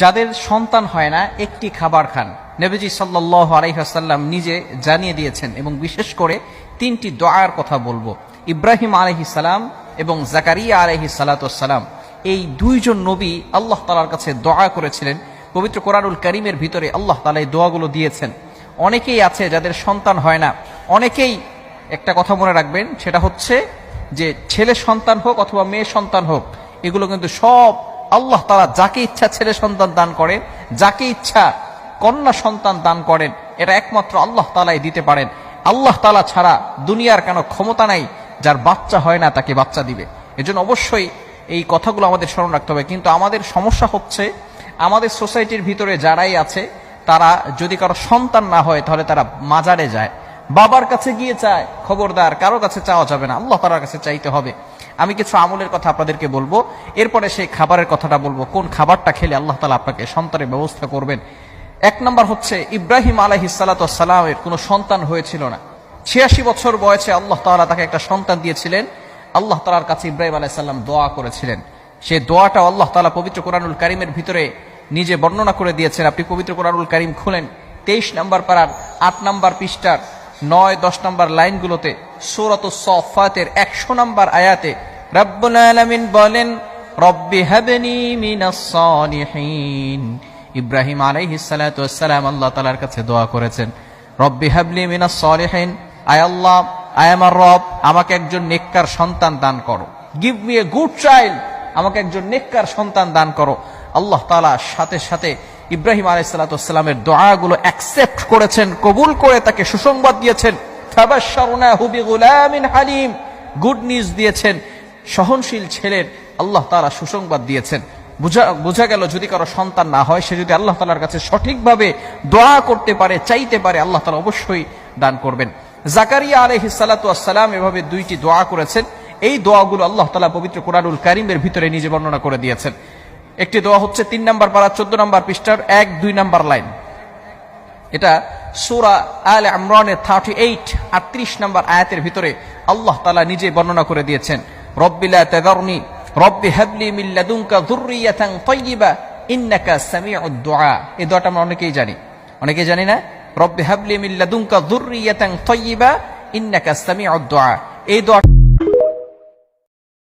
যাদের সন্তান হয় না একটি খাবার খান। নবীজি সাল্লাল্লাহু আলাইহি ওয়াসাল্লাম নিজে জানিয়ে দিয়েছেন এবং বিশেষ করে তিনটি দোয়ার কথা বলবো। ইব্রাহিম আলাইহিস সালাম এবং জাকারিয়া আলাইহিস সালাম, এই দুইজন নবী আল্লাহ তাআলার কাছে দোয়া করেছিলেন। পবিত্র কোরআনুল কারীমের ভিতরে আল্লাহ তাআলা এই দোয়াগুলো দিয়েছেন। অনেকেই আছে যাদের সন্তান হয় না, অনেকেই একটা কথা মনে রাখবেন, সেটা হচ্ছে যে ছেলে সন্তান হোক অথবা মেয়ে সন্তান হোক, এগুলো কিন্তু সব আল্লাহ তাআলা যাকে ইচ্ছা ছেলে সন্তান দান করেন, যাকে ইচ্ছা কন্যা সন্তান দান করেন, এটা একমাত্র আল্লাহ তাআলাই দিতে পারেন। আল্লাহ তাআলা ছাড়া দুনিয়ার কোনো ক্ষমতা নাই যার বাচ্চা হয় না তাকে বাচ্চা দিবে। এজন্য অবশ্যই এই কথাগুলো আমাদের স্মরণ রাখতে হবে। কিন্তু আমাদের সমস্যা হচ্ছে, আমাদের সোসাইটির ভিতরে যারাই আছে তারা যদি কারো সন্তান না হয় তাহলে তারা মাজারে যায়, বাবার কাছে গিয়ে চায়। খবরদার, কারো কাছে চাওয়া যাবে না, আল্লাহ তাআলার কাছে চাইতে হবে। আমি কিছু আমলের কথা আপনাদেরকে বলবো, এরপরে সেই খাবারের কথাটা বলবো, কোন খাবারটা খেলে আল্লাহ তাআলা আপনাকে সন্তানের ব্যবস্থা করবেন। এক নম্বর হচ্ছে, ইব্রাহিম আলাইহিস সালামের কোনো সন্তান হয়েছিল না। 86 বছর বয়সে আল্লাহ তাআলা তাকে একটা সন্তান দিয়েছিলেন। আল্লাহ তাআলার কাছে ইব্রাহিম আলাইহিস সালাম দোয়া করেছিলেন। সেই দোয়াটা আল্লাহ তাআলা পবিত্র কোরআনুল কারীমের ভিতরে নিজে বর্ণনা করে দিয়েছেন। আপনি পবিত্র কোরআনুল কারীম খুলেন, 23 নম্বর পারার 8 নম্বর পৃষ্ঠার 9-10 নম্বর লাইনগুলোতে সূরাতুস সাফফাতের 100 নম্বর আয়াতে রব্বুল আলামিন বলেন, রব্বি হাবনি মিনাস সালিহিন। ইব্রাহিম আলাইহিস সালাতু ওয়াস সালাম আল্লাহ তাআলার কাছে দোয়া করেছেন, রব্বি হাবলি মিনাস সালিহিন, আয় আল্লাহ, আয় আমার রব, আমাকে একজন নেককার সন্তান দান করো। Give me a good child, আমাকে একজন নেককার সন্তান দান করো। আল্লাহ তাআলা সাথে সাথে ইব্রাহিম আলাইহিস সালাতু ওয়াস সালামের দোয়াগুলো অ্যাকসেপ্ট করেছেন, কবুল করে তাকে সুসংবাদ দিয়েছেন। ফাবাশশারনাহু বিগুলামিন হালিম, গুড নিউজ দিয়েছেন, সহনশীল ছেলের আল্লাহ তাআলা সুসংবাদ দিয়েছেন। বোঝা গেল, যদি কারো সন্তান না হয়, সে যদি আল্লাহ তাআলার কাছে সঠিকভাবে দোয়া করতে পারে, চাইতে পারে, আল্লাহ তাআলা অবশ্যই দান করবেন। জাকারিয়া আলাইহিস সালাতু ওয়াস সালাম এভাবে দুইটি দোয়া করেছেন। এই দোয়াগুলো আল্লাহ তাআলা পবিত্র কোরআনুল কারীমের ভিতরে নিজে বর্ণনা করে দিয়েছেন। একটি দোয়া হচ্ছে 3 নম্বর পারা 14 নম্বর পৃষ্ঠার 1-2 নম্বর লাইন। এটা সূরা আলে ইমরানের 38 নম্বর আয়াতের ভিতরে আল্লাহ তাআলা নিজে বর্ণনা করে দিয়েছেন, রব্বি লা তাযারনি রব্বি হাবলি মিন লাদুনকা যুররিয়াতান তাইয়্যিবা ইন্নাকা সামিউদ দুআ। এই দোয়াটা আমরা অনেকেই জানি না? রব্বি হাবলি মিন লাদুনকা যুররিয়াতান তাইয়্যিবা ইন্নাকা সামিউদ দুআ। এই দোয়া